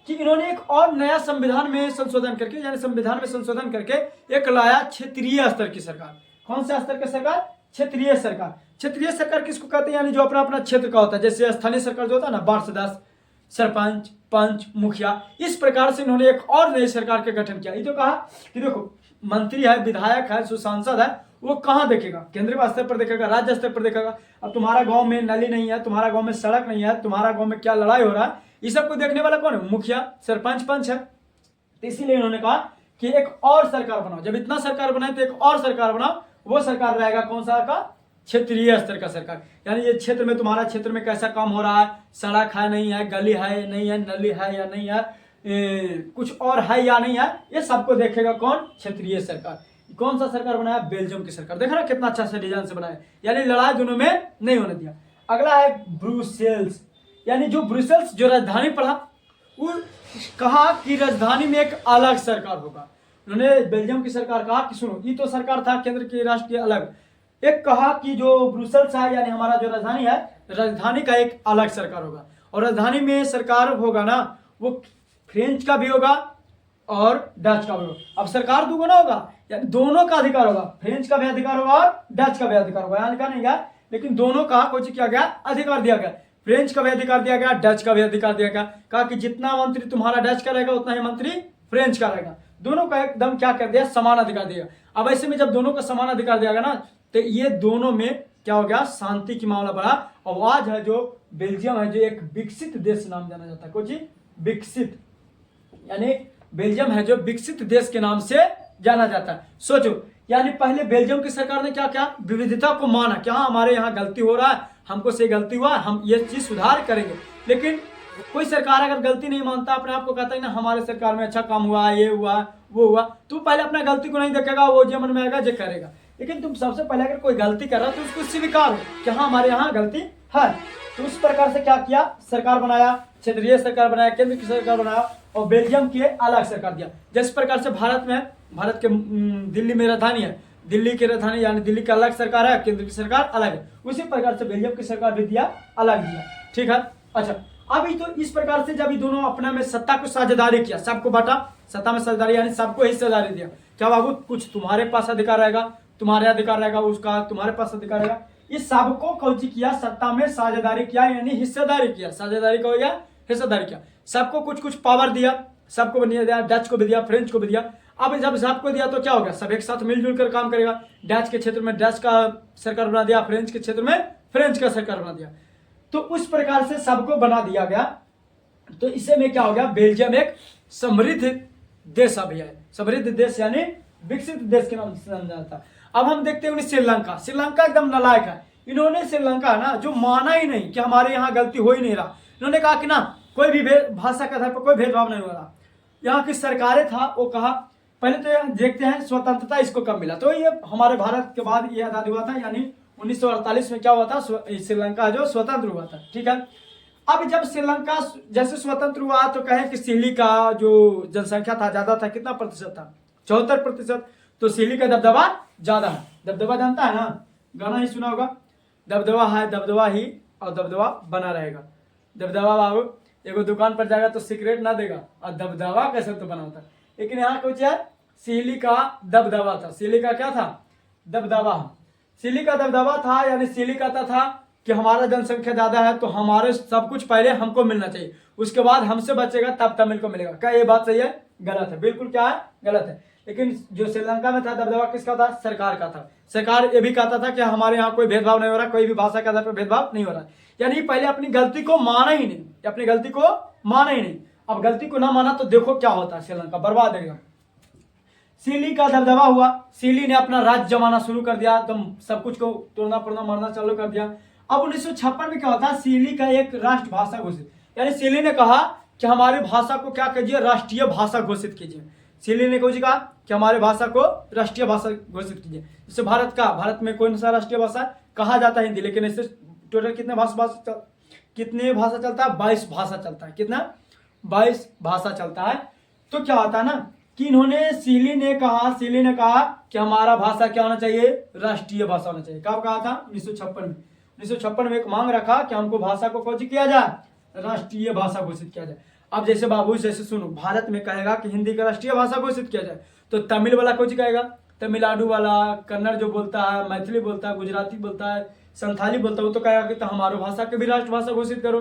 कि इन्होंने एक और नया संविधान में संशोधन करके, यानी संविधान में संशोधन करके एक लाया क्षेत्रीय स्तर की सरकार। कौन से स्तर की सरकार? क्षेत्रीय सरकार। क्षेत्रीय सरकार किसको कहते हैं? यानी जो अपना अपना क्षेत्र का होता है, जैसे स्थानीय सरकार जो होता है ना, वार्ड सदस्य, सरपंच, पंच, मुखिया, इस प्रकार से इन्होंने एक और नई सरकार का गठन किया। ये तो कहा कि देखो मंत्री है, विधायक है, जो सांसद है वो कहाँ देखेगा? केंद्रीय स्तर पर देखेगा, राज्य स्तर पर देखेगा। अब तुम्हारा गांव में नाली नहीं है, तुम्हारा गांव में सड़क नहीं है, तुम्हारा गांव में क्या लड़ाई हो रहा है, ये सब को देखने वाला कौन है? मुखिया, सरपंच, पंच है। तो इसीलिए इन्होंने कहा कि एक और सरकार बनाओ। जब इतना सरकार बनाए तो एक और सरकार बनाओ। वो सरकार रहेगा कौन सा का? क्षेत्रीय स्तर का सरकार। यानी ये क्षेत्र में, तुम्हारा क्षेत्र में कैसा काम हो रहा है, सड़क है नहीं है, गली है नहीं है, नली है या नहीं है, कुछ और है या नहीं है, ये सबको देखेगा कौन? क्षेत्रीय सरकार। कौन सा सरकार बनाया? बेल्जियम की सरकार। देखा ना कितना अच्छा से डिजाइन से बनाया, यानी लड़ाई दोनों में नहीं होने दिया। अगला है ब्रुसेल्स, यानी जो ब्रुसेल्स जो राजधानी पड़ा, वो कहा कि राजधानी में एक अलग सरकार होगा। उन्होंने बेल्जियम की सरकार कहा कि सुनो, ये तो सरकार था केंद्र की, राष्ट्र की अलग। एक कहा कि जो ब्रुसेल्स है यानी हमारा जो राजधानी है, राजधानी का एक अलग सरकार होगा। और राजधानी में सरकार होगा ना, वो फ्रेंच का भी होगा और डच का भी होगा। अब सरकार दुगुना होगा, यानी दोनों का अधिकार होगा, फ्रेंच का भी अधिकार होगा और डच का भी अधिकार होगा। यहाँ लिखा नहीं गया, लेकिन दोनों का कुछ किया गया, अधिकार दिया गया। फ्रेंच का भी अधिकार दिया गया, डच का भी अधिकार दिया गया। कहा कि जितना मंत्री तुम्हारा डच का रहेगा उतना ही मंत्री फ्रेंच का रहेगा। दोनों का एकदम क्या कर दिया? समान अधिकार दिया। अब ऐसे में जब दोनों का समान अधिकार दिया गया ना, तो ये दोनों में क्या हो गया? शांति की मामला बढ़ा। और आज है जो बेल्जियम है, जो एक विकसित देश नाम जाना जाता है। कुछ विकसित, यानी बेल्जियम है जो विकसित देश के नाम से जाना जाता है। सोचो, यानी पहले बेल्जियम की सरकार ने क्या क्या? विविधता को माना कि हाँ हमारे यहाँ गलती हो रहा है, हमको से गलती हुआ, हम ये चीज सुधार करेंगे। लेकिन कोई सरकार अगर गलती नहीं मानता, अपने आप को कहता है ना हमारे सरकार में अच्छा काम हुआ, ये हुआ, वो हुआ, तो पहले अपना गलती को नहीं देखेगा, वो जो मन में आएगा जो करेगा। लेकिन तुम सबसे पहले अगर कोई गलती कर रहा है तो उसको स्वीकार हो कि हाँ हमारे यहाँ गलती है। तो उस प्रकार से क्या किया? सरकार बनाया, क्षेत्रीय सरकार बनाया, केंद्र की सरकार बनाया और बेल्जियम की अलग सरकार दिया। जिस प्रकार से भारत में, भारत के दिल्ली में राजधानी है, दिल्ली की राजधानी यानी दिल्ली की अलग सरकार है, केंद्र की सरकार अलग है, उसी प्रकार से बेल्जियम की सरकार भी दिया, अलग दिया। ठीक है, अच्छा। अभी तो इस प्रकार से जब ये दोनों अपने में सत्ता को साझेदारी किया, सबको बांटा, सत्ता में साझेदारी यानी सबको हिस्सेदारी दिया। क्या बाबू? कुछ तुम्हारे पास अधिकार रहेगा, तुम्हारे अधिकार रहेगा, उसका तुम्हारे पास अधिकार रहेगा। ये सबको कौची किया? सत्ता में साझेदारी किया, यानी हिस्सेदारी किया। साझेदारी का हो गया, हिस्सेदारी किया। सबको कुछ कुछ पावर दिया, सबको भी दिया, डच को भी दिया, फ्रेंच को भी दिया। अब जब सबको दिया तो क्या हो गया? सब एक साथ मिलजुल कर काम करेगा। डच के क्षेत्र में डच का सरकार बना दिया, फ्रेंच के क्षेत्र में फ्रेंच का सरकार बना दिया। तो उस प्रकार से सबको बना दिया गया। तो इसे में क्या हो गया? बेल्जियम एक समृद्ध देश अभी है। समृद्ध देश यानी विकसित देश के नाम से जाना जाता है। अब हम देखते हैं श्रीलंका। श्रीलंका एकदम नालायक है। इन्होंने श्रीलंका ना जो माना ही नहीं कि हमारे यहाँ गलती हो ही नहीं रहा। इन्होंने कहा कि ना कोई भी भाषा के आधार पर कोई भेदभाव नहीं हो रहा। यहाँ की सरकारें था वो कहा, पहले तो देखते हैं स्वतंत्रता इसको कब मिला। तो ये हमारे भारत के बाद ये आजादी हुआ था, यानी 1948 में क्या हुआ था? श्रीलंका जो स्वतंत्र हुआ था। ठीक है, अब जब श्रीलंका जैसे स्वतंत्र हुआ तो कहें कि सिली का जो जनसंख्या था ज्यादा था, कितना प्रतिशत था? 74%। तो सिली का दबदबा ज्यादा है। दबदबा जानता है ना, गाना ही सुना होगा, दबदबा है दबदबा ही और दबदबा बना रहेगा। दबदबा बाबू एगो दुकान पर जाएगा तो सिगरेट ना देगा, और दबदबा कैसे तो बना होता है। लेकिन यहाँ कुछ है, सिली का दबदबा था। सिली का क्या था? दबदबा। सिली का दबदबा था, यानी सिली कहता था कि हमारा जनसंख्या ज्यादा है तो हमारे सब कुछ पहले हमको मिलना चाहिए, उसके बाद हमसे बचेगा तब तमिल को मिलेगा। क्या ये बात सही है? गलत है, बिल्कुल क्या है? गलत है। लेकिन जो श्रीलंका में था दबदबा किसका था? सरकार का था। सरकार ये भी कहता था कि हमारे यहाँ कोई भेदभाव नहीं हो रहा, कोई भी भाषा के आधार पर भेदभाव नहीं हो रहा। यानी पहले अपनी गलती को माना ही नहीं, अपनी गलती को माना ही नहीं। अब गलती को ना माना तो देखो क्या होता है, श्रीलंका बर्बाद एकदम। सिली का दबदबा हुआ, सिली ने अपना राज्य जमाना शुरू कर दिया, एकदम सब कुछ को तोड़ना फोड़ना मारना चालू कर दिया। अब 1956 में क्या होता? सिली का एक राष्ट्र भाषा घोषित, यानी सिली ने कहा कि हमारी भाषा को क्या कीजिए? राष्ट्रीय भाषा घोषित कीजिए। सिली ने कुछ कहा कि हमारे भाषा को राष्ट्रीय भाषा घोषित कीजिए। जैसे भारत में कौन सा राष्ट्रीय भाषा कहा जाता है? हिंदी, लेकिन इससे टोटल कितने भाषा चलता है? 22 भाषा चलता है। कितना? 22 भाषा चलता है। तो क्या होता है ना कि सिली ने कहा कि हमारा भाषा क्या होना चाहिए? राष्ट्रीय भाषा होना चाहिए। कब कहा था? 1956 में एक मांग रखा कि हमको भाषा को घोषित किया जाए, राष्ट्रीय भाषा घोषित किया जाए। अब जैसे बाबू जैसे सुनो, भारत में कहेगा कि हिंदी का राष्ट्रीय भाषा घोषित किया जाए, तो तमिल वाला कुछ कहेगा, तमिलनाडु वाला कन्नड़ जो बोलता है, मैथिली बोलता है, गुजराती बोलता है, संथाली बोलता है, वो तो कहेगा कि तो हमारी भाषा की भी राष्ट्रभाषा घोषित करो।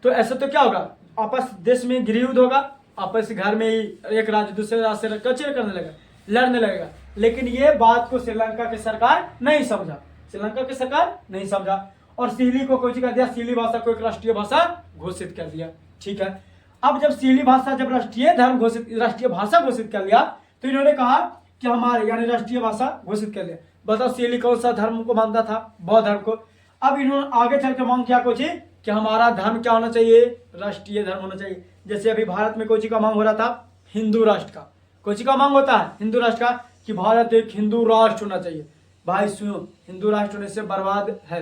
तो ऐसे तो क्या होगा? आपस देश में गृह युद्ध होगा, आपस घर में ही एक राज्य दूसरे राज्य से कचरे करने लगेगा, लड़ने लगेगा। लेकिन ये बात को श्रीलंका की सरकार नहीं समझा, श्रीलंका की सरकार नहीं समझा और सिली को कोई कर दिया, सिली भाषा को एक राष्ट्रीय भाषा घोषित कर दिया। ठीक है, अब जब सिली भाषा जब राष्ट्रीय भाषा घोषित कर लिया तो इन्होंने कहा कि हमारे यानी राष्ट्रीय भाषा घोषित कर लिया। बताओ सिली कौन सा धर्म को मानता था? बौद्ध धर्म को। अब इन्होंने आगे चल के मांग किया कोची कि हमारा धर्म क्या होना चाहिए? राष्ट्रीय धर्म होना चाहिए। जैसे अभी भारत में कोची का मांग हो रहा था? हिंदू राष्ट्र का। कोची का मांग होता है? हिंदू राष्ट्र का, कि भारत एक हिंदू राष्ट्र होना चाहिए। भाई सुनो, हिंदू राष्ट्र होने से बर्बाद है,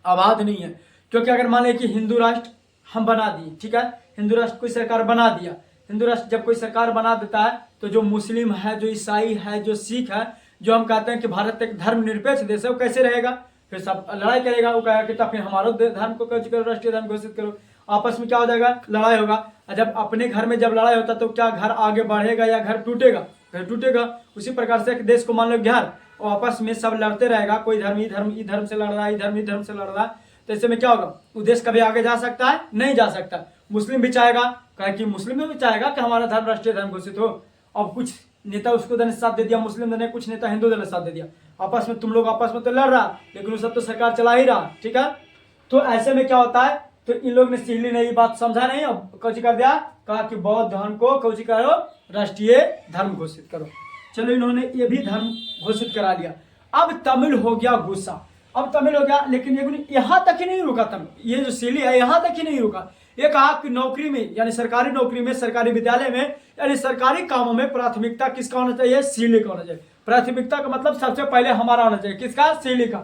आबाद नहीं है। क्योंकि अगर मान लें कि हिंदू राष्ट्र हम बना दिए, ठीक है, हिंदू राष्ट्र कोई सरकार बना दिया, हिंदू राष्ट्र जब कोई सरकार बना देता है तो जो मुस्लिम है, जो ईसाई है, जो सिख है, जो हम कहते हैं कि भारत एक धर्मनिरपेक्ष देश है, वो कैसे रहेगा? फिर सब लड़ाई करेगा, वो कहेगा कि फिर हमारा धर्म को करो, राष्ट्रीय धर्म घोषित करो। आपस में क्या हो जाएगा? लड़ाई होगा। और जब अपने घर में जब लड़ाई होता तो क्या घर आगे बढ़ेगा या घर टूटेगा? घर टूटेगा। उसी प्रकार से एक देश को मान लो घर और आपस में सब लड़ते रहेगा, कोई धर्म ई धर्म से लड़ रहा है, ई धर्म से लड़ रहा है, तो ऐसे में क्या होगा? वो देश कभी आगे जा सकता है? नहीं जा सकता। मुस्लिम भी चाहेगा, कहे कि मुस्लिम भी चाहेगा कि हमारा धर्म राष्ट्रीय धर्म घोषित हो। अब कुछ नेता उसको देने साथ दे दिया, मुस्लिम देने, कुछ नेता हिंदू देने साथ दे दिया। आपस में तुम लोग आपस में तो लड़ रहा, लेकिन वो सब तो सरकार चला ही रहा। ठीक है, तो ऐसे में क्या होता है? तो इन लोग ने सिली ने ये बात समझा नहीं, अब कौची कर दिया, कहा कि बौद्ध धर्म को कौची करो, राष्ट्रीय धर्म घोषित करो। चलो, इन्होंने ये भी धर्म घोषित करा लिया। अब तमिल हो गया गुस्सा, अब तमिल हो गया, लेकिन ये यहाँ तक ही नहीं रुका तमिल। ये जो सिली है यहाँ तक ही नहीं रुका। ये कहा कि नौकरी में यानी सरकारी नौकरी में, सरकारी विद्यालय में यानी सरकारी कामों में प्राथमिकता किसका होना चाहिए? सिली का होना चाहिए। प्राथमिकता का मतलब सबसे पहले हमारा होना चाहिए, किसका? सिली का।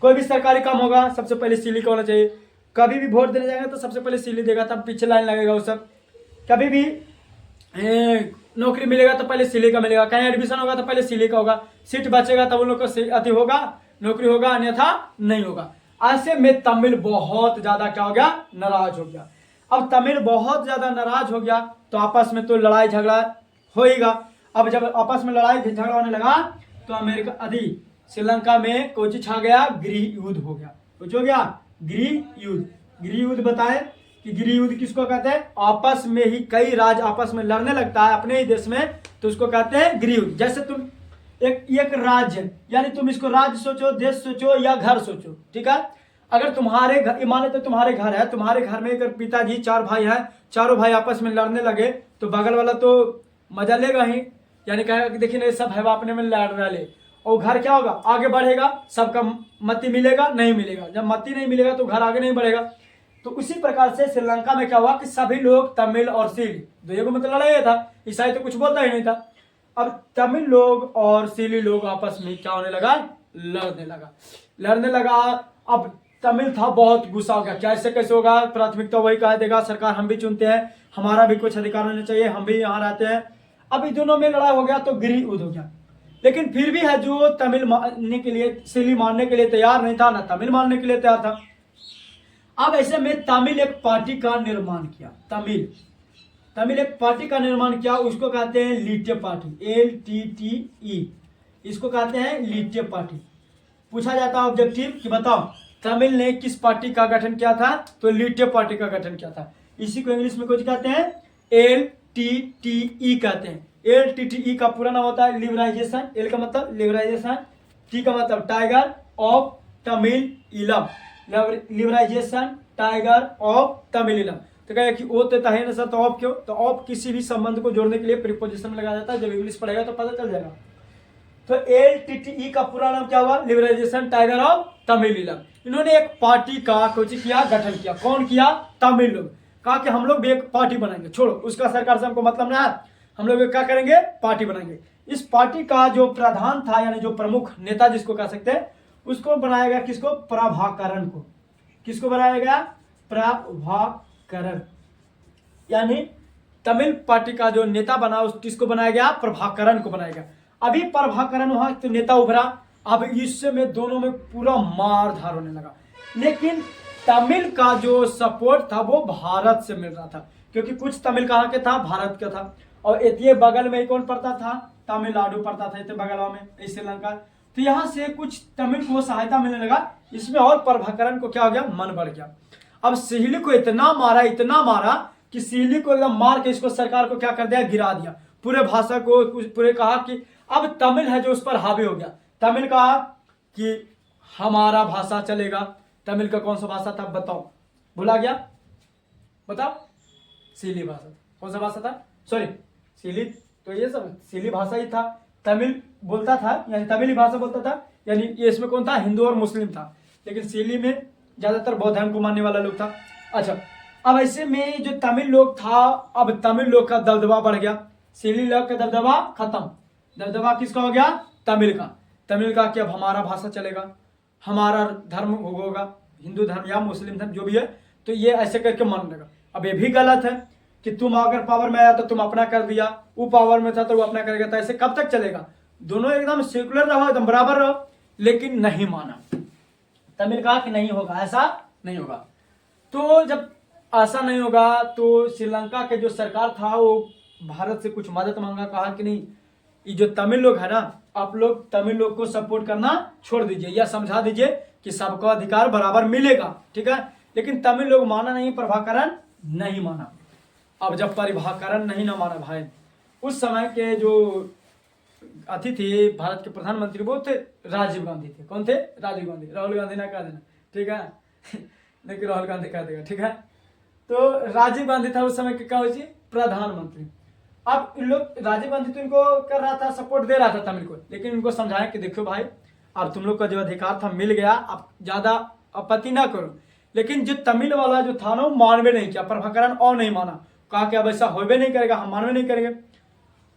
कोई भी सरकारी काम होगा सबसे पहले सिली का होना चाहिए। कभी भी वोट देने जाएगा तो सबसे पहले सिली देगा, तब पीछे लाइन लगेगा वो सब। कभी भी नौकरी मिलेगा तो पहले सिली का मिलेगा, कहीं एडमिशन होगा तो पहले सिली का होगा, सीट बचेगा तब उन लोग को अति होगा, नौकरी होगा, अन्यथा नहीं होगा। ऐसे में तमिल बहुत ज्यादा क्या हो गया? नाराज हो गया। अब तमिल बहुत ज्यादा नाराज हो गया तो आपस में तो लड़ाई झगड़ा होएगा। अब जब आपस में लड़ाई झगड़ा होने लगा तो अमेरिका आदि श्रीलंका में कोची छा गया? गृह युद्ध हो गया। कुछ हो गया? गृह युद्ध। गृह युद्ध बताए कि गृह युद्ध किसको कहते हैं? आपस में ही कई राज्य आपस में लड़ने लगता है अपने ही देश में, तो उसको कहते हैं गृह युद्ध। जैसे तुम एक राज्य यानी तुम इसको राज्य सोचो, देश सोचो या घर सोचो। ठीक है, अगर तुम्हारे घर, मान लेते तुम्हारे घर है, तुम्हारे घर में अगर पिताजी 4 भाई हैं, चारों भाई आपस में लड़ने लगे तो बगल वाला तो मजा लेगा ही, यानी कहेगा कि देखिए नहीं सब है अपने में लड़ रहे, और घर क्या होगा? आगे बढ़ेगा, सबका मति मिलेगा नहीं मिलेगा। जब मति नहीं मिलेगा तो घर आगे नहीं बढ़ेगा। तो उसी प्रकार से श्रीलंका में क्या हुआ कि सभी लोग तमिल और सिली दोनों को मतलब लड़ाई था, ईसाई तो कुछ बोलता ही नहीं था। अब तमिल लोग और सिली लोग आपस में क्या होने लगा? लड़ने लगा। अब तमिल था बहुत गुस्सा हो गया, कैसे कैसे होगा? प्राथमिकता वही कह देगा, सरकार हम भी चुनते हैं, हमारा भी कुछ अधिकार होना चाहिए, हम भी यहाँ रहते हैं। अब इन दोनों में लड़ाई हो गया तो गृह युद्ध हो गया। लेकिन फिर भी है जो तमिल मानने के लिए, सिली मानने के लिए तैयार नहीं था, ना तमिल मानने के लिए तैयार था। अब ऐसे में तमिल एक पार्टी का निर्माण किया। तमिल एक पार्टी का निर्माण किया, उसको कहते हैं लीटे पार्टी, LTTE, इसको कहते हैं लीटे पार्टी। पूछा जाता है ऑब्जेक्टिव कि बताओ तमिल ने किस पार्टी का गठन किया था? तो लीटे पार्टी का गठन किया था। इसी को इंग्लिश में कुछ कहते हैं LTTE कहते हैं। LTTE का पूरा नाम होता है लिबराइजेशन। L का मतलब लिबराइजेशन, T का मतलब टाइगर ऑफ तमिल इलम, लिबराइजेशन टाइगर ऑफ तमिल इलम। तो कहे कि ओ तो है ना सर, तो ऑफ क्यों? तो ऑफ किसी भी संबंध को जोड़ने के लिए प्रीपोजिशन में लगाया जाता है। जब इंग्लिश पढ़ेगा तो पता चल जाएगा। तो LTTE का पूरा नाम क्या हुआ? लिबराइजेशन टाइगर ऑफ तमिल इलम। इन्होंने एक पार्टी का कुछ किया, गठन किया। कौन किया? तमिल लोग। कहा कि हम लोग भी एक पार्टी बनाएंगे, छोड़ो उसका सरकार से हमको मतलब ना है, हम लोग क्या करेंगे? पार्टी बनाएंगे। इस पार्टी का जो प्रधान था यानी जो प्रमुख नेता जिसको कह सकते हैं, उसको बनाया गया किसको? प्रभाकरण को। किसको बनाया गया? प्रभाकरण। यानी तमिल पार्टी का जो नेता बना उस किसको बनाया गया? प्रभाकरण को बनाया गया। अभी प्रभाकरण वहां तो नेता उभरा, अब इससे में दोनों में पूरा मार धार होने लगा। लेकिन तमिल का जो सपोर्ट था वो भारत से मिल रहा था, क्योंकि कुछ तमिल कहाँ के था? भारत का था। और इतने बगल में कौन पड़ता था? तमिलनाडु पड़ता था, इतने बगल में श्रीलंका। तो यहाँ से कुछ तमिल को सहायता मिलने लगा, इसमें और प्रभाकरण को क्या हो गया? मन बढ़ गया। अब सिली को इतना मारा कि सिली को एकदम मार के इसको सरकार को क्या कर दिया? गिरा दिया। पूरे भाषा को पूरे कहा कि अब तमिल है जो उस पर हावी हो गया। तमिल कहा कि हमारा भाषा चलेगा। तमिल का कौन सा भाषा था बताओ, भुला गया, बताओ। सीली भाषा, कौन सा भाषा था, सॉरी सीली, तो ये सब सीली भाषा ही था। तमिल बोलता था, यानी तमिली भाषा बोलता था, यानी ये इसमें कौन था, हिंदू और मुस्लिम था, लेकिन सीली में ज्यादातर बौद्ध धर्म को मानने वाला लोग था। अच्छा, अब ऐसे में जो तमिल लोग था, अब तमिल लोग का दबदबा बढ़ गया, सीली लोग का दबदबा खत्म, दबदबा किसका हो गया, तमिल का। तमिल का कि अब हमारा भाषा चलेगा, हमारा धर्म होगा, हिंदू धर्म या मुस्लिम धर्म जो भी है, तो ये ऐसे करके मान लेगा। अब ये भी गलत है कि तुम अगर पावर में आया तो तुम अपना कर दिया, वो पावर में था तो वो अपना करेगा, तो ऐसे कब तक चलेगा। दोनों एकदम सेकुलर रहो, एकदम बराबर रहो, लेकिन नहीं माना। तमिल कहा कि नहीं होगा, ऐसा नहीं होगा। तो जब ऐसा नहीं होगा तो श्रीलंका के जो सरकार था वो भारत से कुछ मदद मांगा, कहा कि नहीं ये जो तमिल लोग है ना, आप लोग तमिल लोग को सपोर्ट करना छोड़ दीजिए या समझा दीजिए कि सबको अधिकार बराबर मिलेगा, ठीक है। लेकिन तमिल लोग माना नहीं, प्रभाकरण नहीं माना। अब जब प्रभाकरण नहीं ना माना भाई, उस समय के जो अतिथि भारत के प्रधानमंत्री वो थे राजीव गांधी थे। कौन थे, राजीव गांधी। राहुल गांधी ना कह देना, ठीक है लेकिन राहुल गांधी कह देगा, ठीक है। तो राजीव गांधी था उस समय के क्या हुई, प्रधानमंत्री। अब इन लोग, राजीव गांधी तो इनको कर रहा था, सपोर्ट दे रहा था तमिल को, लेकिन इनको समझाया कि देखो भाई अब तुम लोग का जो अधिकार था मिल गया, अब ज्यादा आपत्ति ना करो। लेकिन जो तमिल वाला जो था ना वो मानवे नहीं किया, प्रभाकरण और नहीं माना, कहा कि अब ऐसा होबे नहीं करेगा, हम मानवे नहीं करेंगे।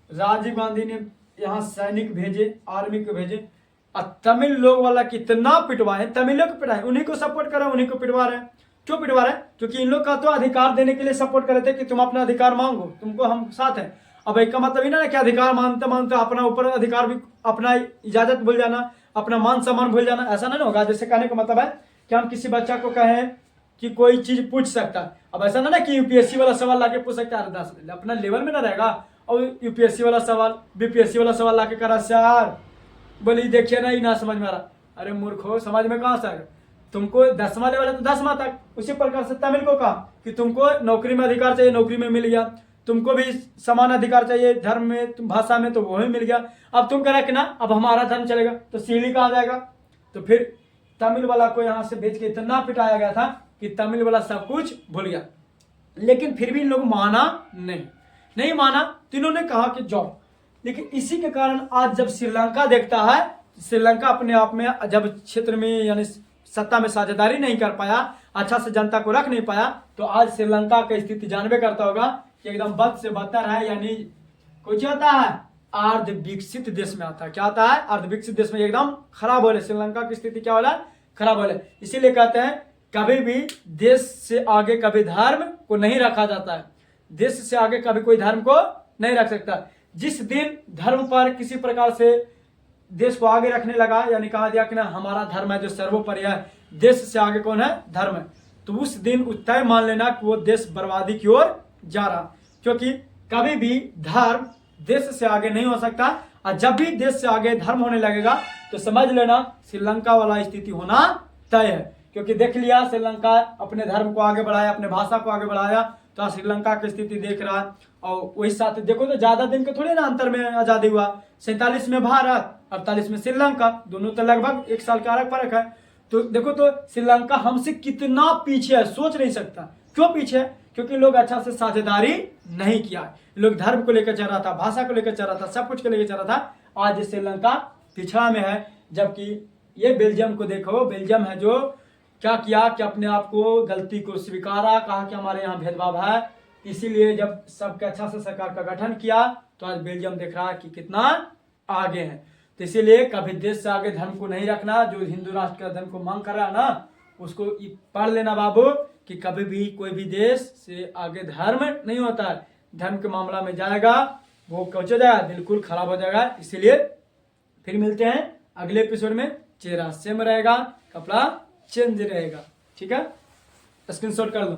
राजीव गांधी ने यहाँ सैनिक भेजे, आर्मी को भेजे, और तमिल लोग वाला कितना पिटवाए, तमिलों को पिटवाए, उन्हीं को सपोर्ट कर रहे हैं, उन्हीं को पिटवा रहे हैं। क्यों पिटवा रहे हैं, क्योंकि इन लोग का तो अधिकार देने के लिए सपोर्ट कर रहे थे कि तुम अपना अधिकार मांगो, तुमको हम साथ हैं। अब एक का मतलब ही ना कि अधिकार मानते मानते अपना ऊपर अधिकार भी, अपना इजाजत भूल जाना, अपना मान सम्मान भूल जाना, ऐसा नहीं होगा। जैसे कहने का मतलब है कि हम किसी बच्चा को कहें कि कोई चीज पूछ सकता है, अब ऐसा ना कि यूपीएससी वाला सवाल लाके पूछ सकता है, 10 अपना लेवल में ना रहेगा, और यूपीएससी वाला सवाल, बीपीएससी वाला सवाल लाके करा सर बोली देखिए ना, ही ना समझ में आ रहा, अरे मूर्खो समझ में कहाँ से आएगा, तुमको 10वां लेवल है तो 10वां तक। उसी प्रकार से तमिल को कहा कि तुमको नौकरी में अधिकार चाहिए, नौकरी में मिल गया, तुमको भी समान अधिकार चाहिए धर्म में, तुम भाषा में, तो वो भी मिल गया। अब तुम कह रहे कि ना अब हमारा धर्म चलेगा, तो सीली कहा जाएगा। तो फिर तमिल वाला को यहाँ से भेज के इतना पिटाया गया था कि तमिल वाला सब कुछ भूल गया, लेकिन फिर भी इन लोग माना नहीं माना, तो इन्होंने कहा कि जाओ। लेकिन इसी के कारण आज जब श्रीलंका देखता है, श्रीलंका अपने आप में जब क्षेत्र में यानी सत्ता में साझेदारी नहीं कर पाया, अच्छा से जनता को रख नहीं पाया, तो आज श्रीलंका की स्थिति जानबे करता होगा कि एकदम बद से बदतर है। यानी कुछ होता है अर्ध विकसित देश में आता है, क्या आता है, अर्ध विकसित देश में एकदम खराब हो रहे। श्रीलंका की स्थिति क्या हो रहा है, खराब हो रहा है। इसीलिए कहते हैं कभी भी देश से आगे कभी धर्म को नहीं रखा जाता है, देश से आगे कभी कोई धर्म को नहीं रख सकता। जिस दिन धर्म पर किसी प्रकार से देश को आगे रखने लगा, यानी कहा दिया कि ना हमारा धर्म है जो सर्वोपरि है, देश से आगे कौन है, धर्म है, तो उस दिन तय मान लेना कि वो देश बर्बादी की ओर जा रहा। क्योंकि कभी भी धर्म देश से आगे नहीं हो सकता, और जब भी देश से आगे धर्म होने लगेगा तो समझ लेना श्रीलंका वाला स्थिति होना तय है। क्योंकि देख लिया श्रीलंका अपने धर्म को आगे बढ़ाया, अपने भाषा को आगे बढ़ाया, तो श्रीलंका की स्थिति देख रहा है। और वही साथ देखो तो ज्यादा दिन के थोड़े ना अंतर में आजादी हुआ, 47 में भारत, 48 में श्रीलंका, दोनों तो लगभग 1 साल का फर्क है। तो देखो तो श्रीलंका हमसे कितना पीछे है, सोच नहीं सकता। क्यों पीछे है, क्योंकि लोग अच्छा से साझेदारी नहीं किया, लोग धर्म को लेकर चल रहा था, भाषा को लेकर चल रहा था, सब कुछ को लेकर चल रहा था। आज श्रीलंका पिछड़ा में है, जबकि ये बेल्जियम को देखो, बेल्जियम है जो क्या किया कि अपने आप को गलती को स्वीकारा, कहा कि हमारे यहाँ भेदभाव है, इसीलिए जब सबके अच्छा से सरकार का गठन किया तो आज बेल्जियम देख रहा है कि कितना आगे है। तो इसीलिए कभी देश से आगे धर्म को नहीं रखना, जो हिंदू राष्ट्र का धर्म को मांग कर रहा है ना, उसको पढ़ लेना बाबू कि कभी भी कोई भी देश से आगे धर्म नहीं होता है। धर्म के मामला में जाएगा वो कौच हो जाएगा, बिल्कुल खराब हो जाएगा। इसीलिए फिर मिलते हैं अगले एपिसोड में। चेहरा सेम रहेगा, कपड़ा चेंज रहेगा, ठीक है, स्क्रीनशॉट कर लो।